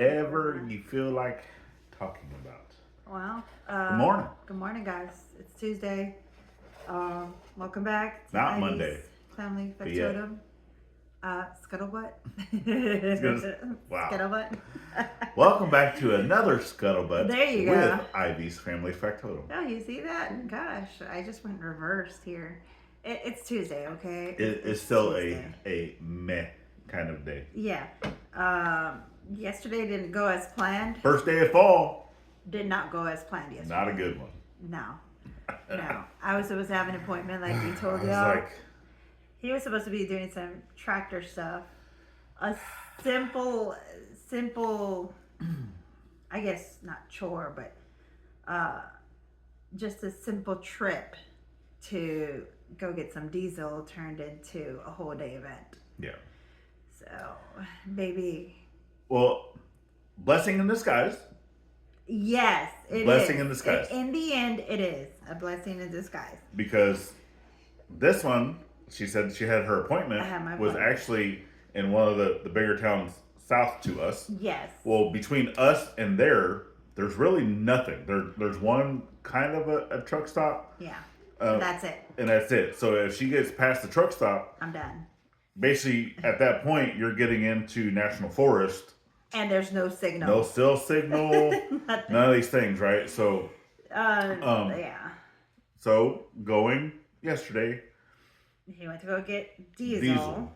whatever you feel like talking about. Well, Good morning. Good morning, guys. It's Tuesday. Welcome back to Not Iveys Monday. Family But yet. Factotum. Scuttlebutt. Wow. Scuttlebutt. Welcome back to another Scuttlebutt There you with go. Ivy's Family Factotum. Oh, you see that? Gosh, I just went reversed here. It's Tuesday, okay? It's still Tuesday. a meh kind of day. Yeah. Yesterday didn't go as planned. First day of fall. Did not go as planned yesterday. Not a good one. No. No. I was supposed to have an appointment like we told you. He was supposed to be doing some tractor stuff. A simple, I guess not chore, but just a simple trip to go get some diesel turned into a whole day event. Yeah. So, baby. Well, blessing in disguise. Yes, it blessing is. in disguise. In the end, it is a blessing in disguise. Because this one, she said she had her appointment, was actually in one of the bigger towns south to us. Yes. Well, between us and there's really nothing. There's one kind of a truck stop. Yeah. And that's it. And that's it. So if she gets past the truck stop, I'm done. Basically, at that point, you're getting into national forest. And there's no signal. No cell signal. None of these things, right? So, yeah. So, going yesterday. He went to go get diesel.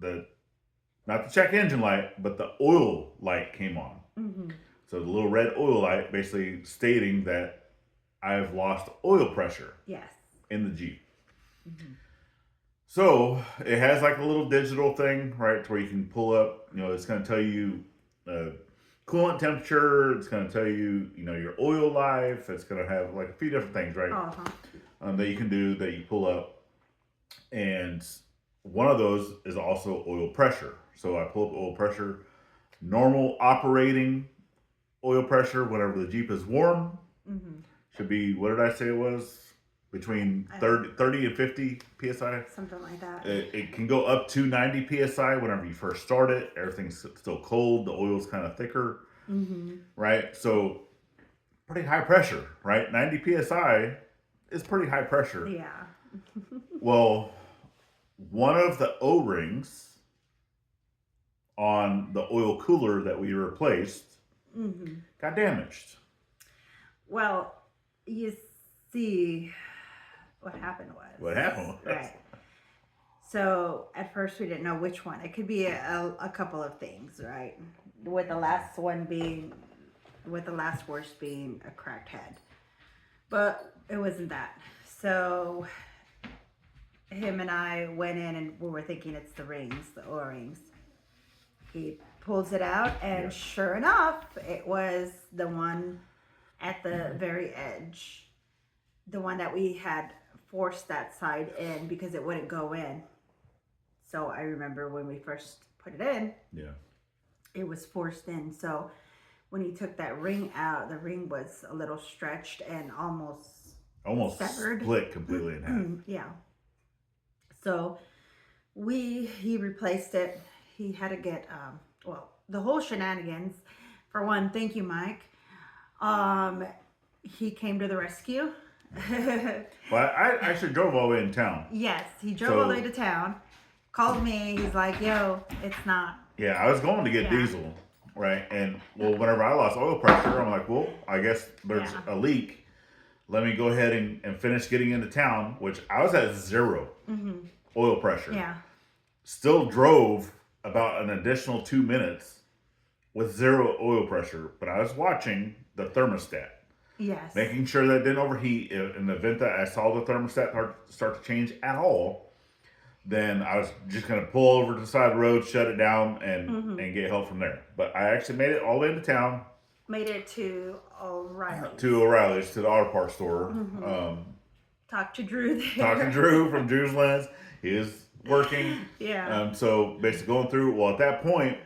Not the check engine light, but the oil light came on. Mm-hmm. So the little red oil light basically stating that I've lost oil pressure. Yes. In the Jeep. Mm-hmm. So it has like a little digital thing, right, to where you can pull up. It's going to tell you coolant temperature. It's going to tell you, your oil life. It's going to have like a few different things, right, that you can do that you pull up. And one of those is also oil pressure. So I pull up oil pressure, normal operating oil pressure whenever the Jeep is warm. Mm-hmm. Should be, what did I say it was? Between 30 and 50 PSI. Something like that. It can go up to 90 PSI whenever you first start it. Everything's still cold. The oil's kind of thicker. Mm-hmm. Right? So, pretty high pressure, right? 90 PSI is pretty high pressure. Yeah. Well, one of the O-rings on the oil cooler that we replaced got damaged. Well, you see, what happened was. Right. So at first we didn't know which one. It could be a couple of things, right? With the last worst being a cracked head. But it wasn't that. So him and I went in and we were thinking it's the rings, the O-rings. He pulls it out and sure enough, it was the one at the very edge. The one that we had forced that side in because it wouldn't go in. So I remember when we first put it in, it was forced in. So when he took that ring out, the ring was a little stretched and almost severed. Split completely in half. Yeah. So he replaced it. He had to get, the whole shenanigans. For one, thank you, Mike. He came to the rescue. Well, I actually drove all the way in town. Yes, he drove all the way to town. Called me. He's like, yo, it's not. Yeah, I was going to get diesel, right? And, whenever I lost oil pressure, I'm like, I guess there's a leak. Let me go ahead and finish getting into town, which I was at 0 oil pressure. Yeah. Still drove about an additional 2 minutes with 0 oil pressure, but I was watching the thermostat. Yes. Making sure that it didn't overheat. In the event that I saw the thermostat start to change at all, then I was just going to pull over to the side of the road, shut it down, and get help from there. But I actually made it all the way into town. Made it to O'Reilly's. To the auto parts store. Talked to Drew there. Talked to Drew from Drew's Lens. He is working. Yeah. So basically going through, at that point,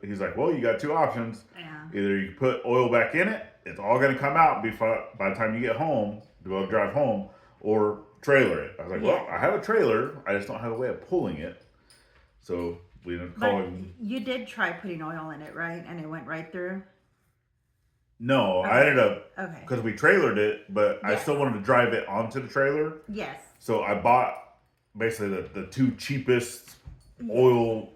he's like, you got 2 options. Yeah. Either you put oil back in it, it's all going to come out by the time you get home, to go drive home, or trailer it. I was like, I have a trailer. I just don't have a way of pulling it. So We didn't But call him. you did try putting oil in it, right? And it went right through? No, I Okay. ended up Okay. because we trailered it, but I Yes. still wanted to drive it onto the trailer. Yes. So I bought basically the two cheapest oil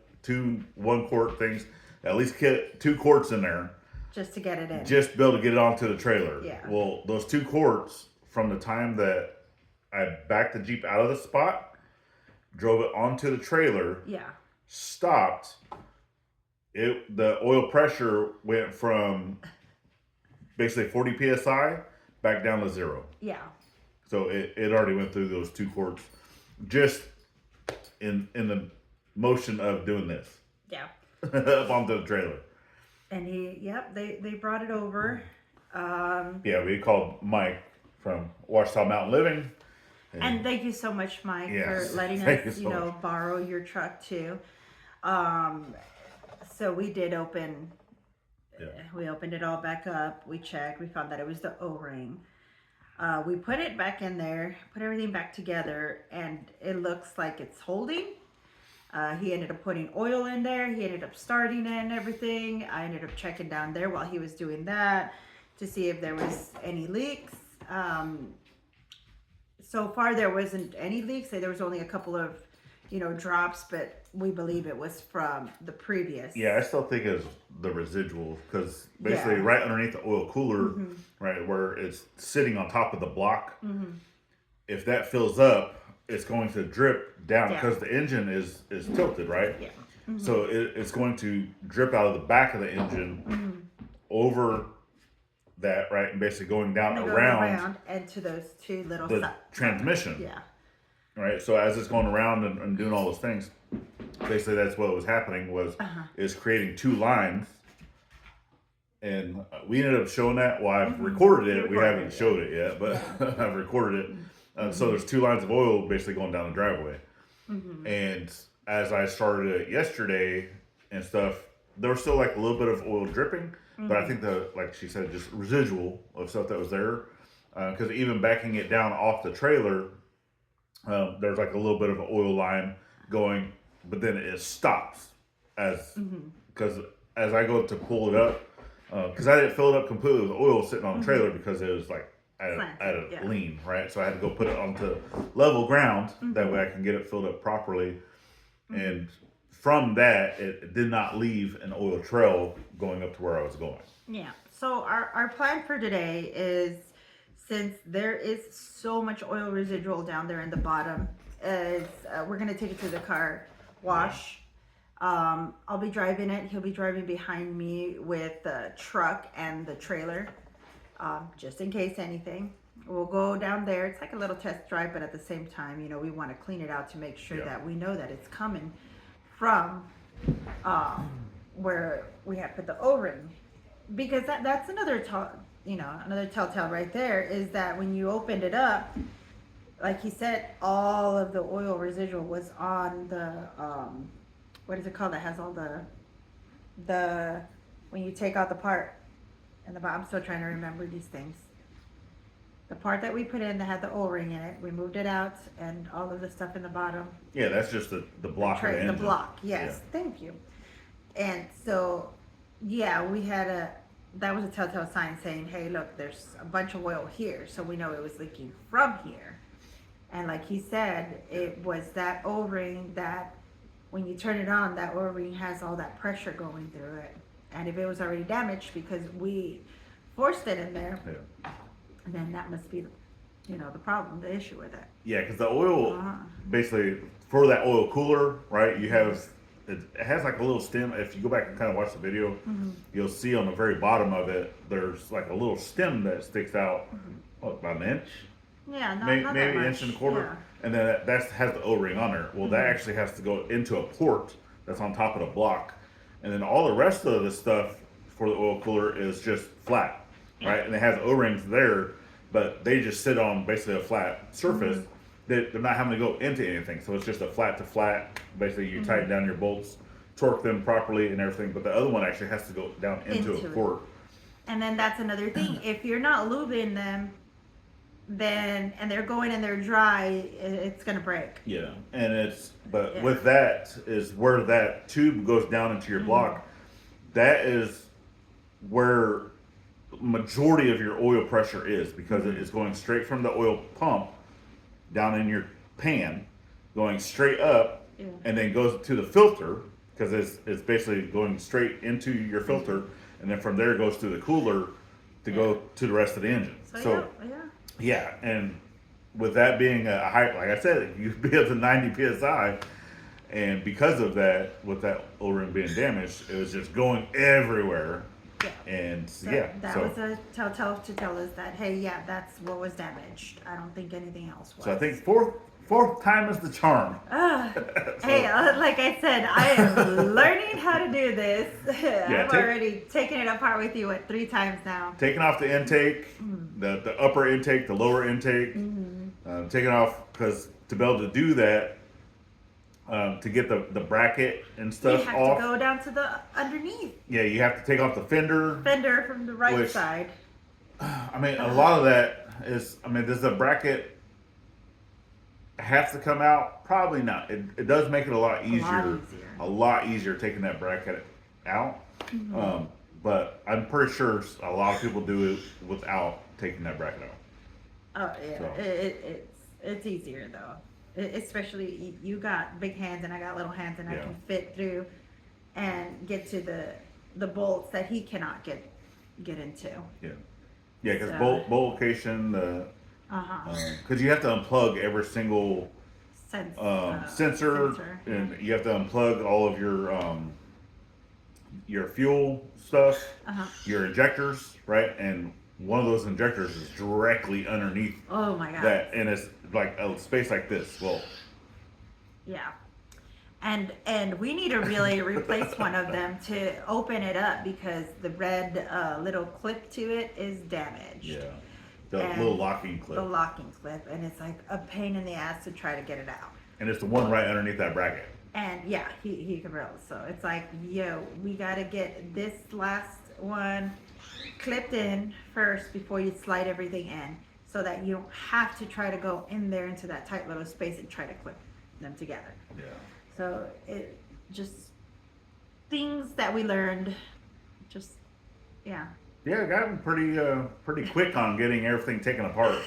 1 quart things. At least get 2 quarts in there. Just to get it in. Just to be able to get it onto the trailer. Yeah. Well, those 2 quarts from the time that I backed the Jeep out of the spot, drove it onto the trailer. Yeah. Stopped. The oil pressure went from basically 40 psi back down to 0. Yeah. So it already went through those 2 quarts just in the motion of doing this. Yeah. Up onto the trailer. And they brought it over. Yeah, we called Mike from Washita Mountain Living. And thank you so much, Mike, Yes, for letting thank us, you so much. borrow your truck too. So we did open. Yeah. We opened it all back up. We checked. We found that it was the O-ring. We put it back in there, put everything back together, and it looks like it's holding. He ended up putting oil in there. He ended up starting it and everything. I ended up checking down there while he was doing that to see if there was any leaks. So far, there wasn't any leaks. There was only a couple of, drops, but we believe it was from the previous. Yeah, I still think it's the residual because basically right underneath the oil cooler, right where it's sitting on top of the block, if that fills up, it's going to drip down because the engine is tilted, right? Yeah. So it's going to drip out of the back of the engine over that, right, and basically going down around and to those two little the transmission. Yeah. Right, so as it's going around and doing all those things, basically that's what was happening is creating 2 lines, and we ended up showing that. Well, I've recorded it. We haven't showed it yet, but I've recorded it. So there's 2 lines of oil basically going down the driveway, and as I started it yesterday and stuff, there was still like a little bit of oil dripping, but I think like she said, just residual of stuff that was there, because even backing it down off the trailer. There's like a little bit of an oil line going, but then it stops because as I go to pull it up, because I didn't fill it up completely with oil sitting on the trailer because it was like at a lean, right? So I had to go put it onto level ground. That way I can get it filled up properly. And from that, it did not leave an oil trail going up to where I was going. Yeah. So our plan for today is, since there is so much oil residual down there in the bottom, is we're going to take it to the car wash. I'll be driving it. He'll be driving behind me with the truck and the trailer, just in case anything. We'll go down there. It's like a little test drive, but at the same time, we want to clean it out to make sure that we know that it's coming from where we have put the O-ring. Because that's another another telltale right there is that when you opened it up, like he said, all of the oil residual was on the what is it called that has all the when you take out the part and the bottom. I'm still trying to remember these things. The part that we put in that had the O-ring in it, we moved it out, and all of the stuff in the bottom. Yeah, that's just the block of the engine. The block, yes. Yeah. Thank you. And so, we had that was a telltale sign saying, hey, look, there's a bunch of oil here. So we know it was leaking from here. And like he said, it was that O-ring that when you turn it on, that O-ring has all that pressure going through it. And if it was already damaged because we forced it in there, then that must be, the problem, the issue with it. Yeah, because the oil, basically, for that oil cooler, right, you have... It has like a little stem. If you go back and kind of watch the video, you'll see on the very bottom of it, there's like a little stem that sticks out, about an inch? Yeah, not maybe that an much. inch and a quarter. Yeah. And then that has the O-ring on there. Well, that actually has to go into a port that's on top of the block. And then all the rest of the stuff for the oil cooler is just flat, right? And it has O-rings there, but they just sit on basically a flat surface. They're not having to go into anything, so it's just a flat to flat. Basically, you tighten down your bolts, torque them properly, and everything. But the other one actually has to go down into a port. And then that's another thing. If you're not lubing them, and they're going and they're dry, it's gonna break. Yeah, and but Yeah. with that is where that tube goes down into your block. That is where majority of your oil pressure is, because it is going straight from the oil pump down in your pan, going straight up, Yeah. and then goes to the filter, because it's basically going straight into your filter, and then from there it goes to the cooler to go to the rest of the engine. So, yeah. Yeah, and with that being a high, like I said, you be up to 90 psi, and because of that, with that O-ring being damaged, it was just going everywhere. Yeah. And So yeah, that so was a telltale to tell us that, hey, yeah, that's what was damaged. I don't think anything else was. so I think fourth time is the charm. Hey, like I said, I am learning how to do this. I've already taken it apart with you 3 times now. Taking off the intake, the upper intake, the lower intake, taking off, because to be able to do that, to get the bracket and stuff You have off, to go down to the underneath yeah, you have to take off the fender. from the right side. I mean, a lot of that is, I mean, does the bracket have to come out? Probably not. It does make it a lot easier. A lot easier taking that bracket out. But I'm pretty sure a lot of people do it without taking that bracket out. Oh yeah, So. it's easier though. Especially you got big hands and I got little hands, and I Yeah. can fit through and get to the bolts that he cannot get into. Yeah, yeah, because So- bolt location, because you have to unplug every single sensor, and you have to unplug all of your fuel stuff, your injectors, right? And one of those injectors is directly underneath Oh my god. that, and it's like a space like this. Well, Yeah. And we need to really replace one of them to open it up, because the red little clip to it is damaged. yeah, the And little locking clip, The locking clip, and it's like a pain in the ass to try to get it out. and it's the one right underneath that bracket. And yeah, he can roll. So it's like, yo, we gotta get this last one clipped in first before you slide everything in, so that you don't have to try to go in there into that tight little space and try to clip them together. Yeah. So it just things that we learned, just yeah. Yeah, I got pretty quick on getting everything taken apart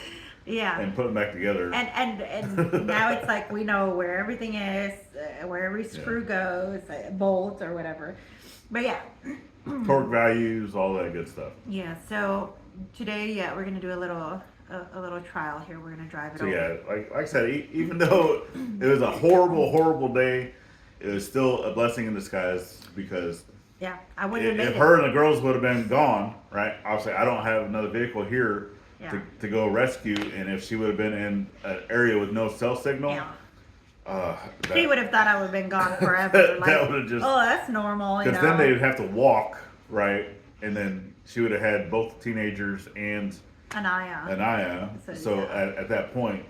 Yeah. and putting back together. And now it's like we know where everything is, where every screw goes, bolt or whatever. But yeah. Torque values, all that good stuff. Yeah. So today, yeah, we're gonna do a little trial here. We're gonna drive it So over. yeah, like I said, even though it was a horrible day, it was still a blessing in disguise, because Yeah, I wouldn't have made if it. her and the girls would have been gone, right? Obviously, I don't have another vehicle here Yeah. to go rescue, and if she would have been in an area with no cell signal, Yeah. He would have thought I would have been gone forever. Like, that would have just, oh, that's normal. because then they'd have to walk, right? And then she would have had both teenagers and Anaya. So yeah. at that point,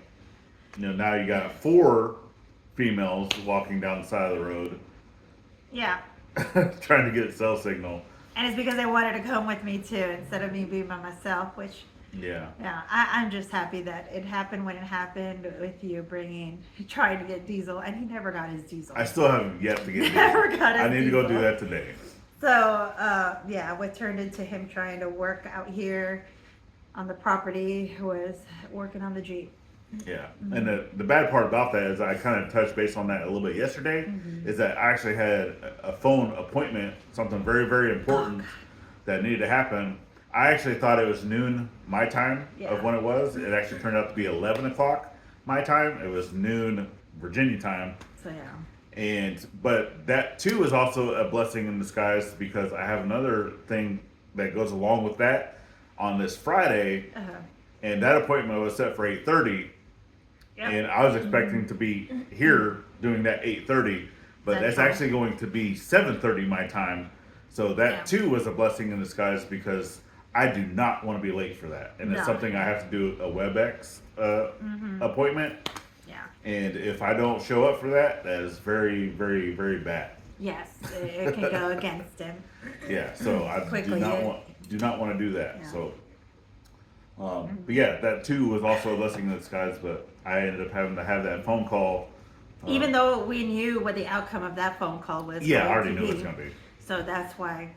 now you got 4 females walking down the side of the road Yeah. trying to get cell signal. And it's because they wanted to come with me too, instead of me being by myself, which, Yeah. yeah, I'm just happy that it happened when it happened, with you trying to get diesel, and he never got his diesel. I still haven't yet to get Never diesel. got his I need to go do diesel. that today. So, yeah, what turned into him trying to work out here on the property was working on the Jeep. Yeah. And the bad part about that is I kind of touched base on that a little bit yesterday, is that I actually had a phone appointment, something very, very important that needed to happen. I actually thought it was noon my time of when it was. It actually turned out to be 11 o'clock my time. It was noon Virginia time. So, yeah. But that too is also a blessing in disguise, because I have another thing that goes along with that on this Friday, and that appointment was set for 8:30. Yep. And I was expecting to be here doing that 8:30, but that's actually going to be 7:30 my time. So that too was a blessing in disguise, because I do not want to be late for that, and it's something I have to do a WebEx appointment. Yeah. And if I don't show up for that, that is very, very, very bad. Yes, it can go against him. Yeah. So I Quickly, do not want to do that. Yeah. So But yeah, that too was also a blessing in disguise. But I ended up having to have that phone call. Even though we knew what the outcome of that phone call was. Yeah, I going already to knew it was be. going to be. So that's why.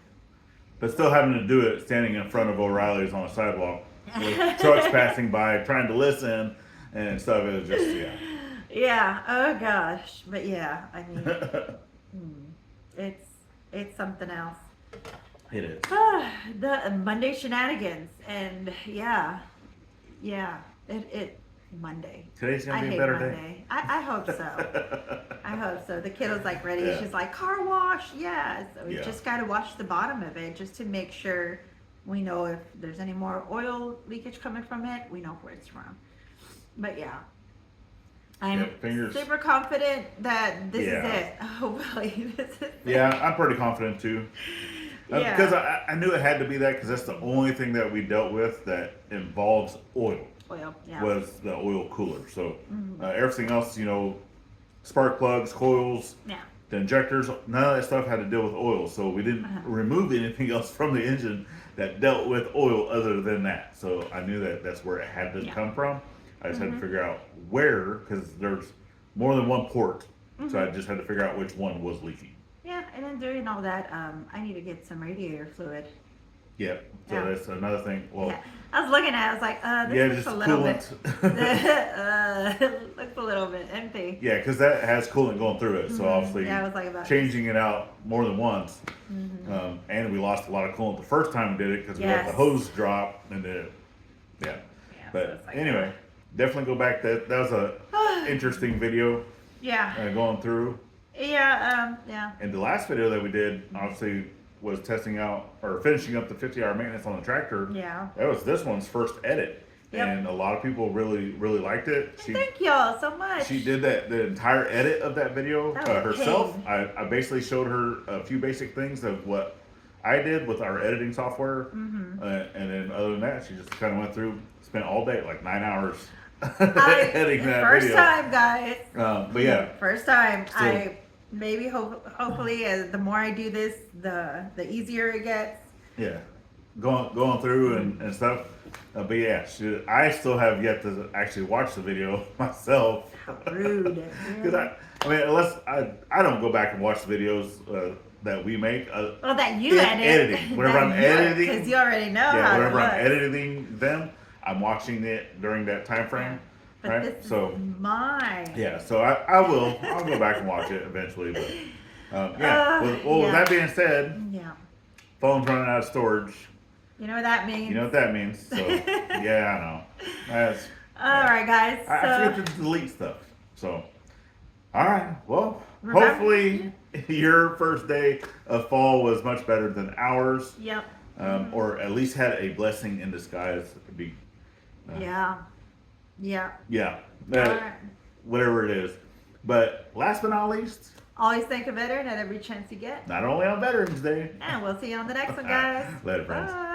But still having to do it standing in front of O'Reilly's on a sidewalk with trucks passing by, trying to listen and stuff. It was just, yeah. Yeah. Oh gosh. But yeah, I mean, it's something else. It is. The Monday shenanigans, and yeah, it Monday. Today's going I to be hate a better Monday. day. I hope so. I hope so. The kiddo's like ready. Yeah. She's like, car wash, yes. So we Yeah. just got to wash the bottom of it just to make sure we know if there's any more oil leakage coming from it. We know where it's from. But yeah, I'm super confident that this is it. Hopefully, this is it. Yeah, I'm pretty confident too. Yeah. Because I knew it had to be that because that's the only thing that we dealt with that involves oil. Oil, yeah. Was the oil cooler. So everything else, spark plugs, coils, the injectors, none of that stuff had to deal with oil. So we didn't remove anything else from the engine that dealt with oil other than that. So I knew that that's where it had to come from. I just had to figure out where, because there's more than one port. So I just had to figure out which one was leaking. Yeah, and then during all that, I need to get some radiator fluid. Yeah, so that's another thing. Well, I was looking at it, I was like, this looks a little bit, looks a little bit empty. Yeah, because that has coolant going through it, so obviously I was like about changing it out more than once. And we lost a lot of coolant the first time we did it because we let the hose drop and then, But so like anyway, definitely go back. That was a interesting video. Going through. Yeah. And the last video that we did, obviously, was testing out or finishing up the 50-hour maintenance on the tractor. Yeah. That was this one's first edit. And a lot of people really, really liked it. Thank y'all so much. She did the entire edit of that video herself. I basically showed her a few basic things of what I did with our editing software. And then other than that, she just kind of went through, spent all day, like 9 hours editing that first video. First time, guys. But yeah. First time. Maybe hopefully the more I do this, the easier it gets. Yeah, going through and stuff. But yeah, I still have yet to actually watch the video myself. How rude. Because I mean, unless I don't go back and watch the videos that we make. Well, that you edit. Editing. Whenever I'm editing. Because you already know how whenever I'm editing them, I'm watching it during that time frame. Yeah. But this is mine. Yeah, so I'll go back and watch it eventually. But with that being said, phone's running out of storage. You know what that means. You know what that means. So I know. All right, guys. I forget to delete stuff. So all right. Well, hopefully your first day of fall was much better than ours. Yep. Or at least had a blessing in disguise. Whatever it is. But last but not least, always think of veteran at every chance you get. Not only on Veterans Day. And we'll see you on the next one, guys. Later, friends. Bye.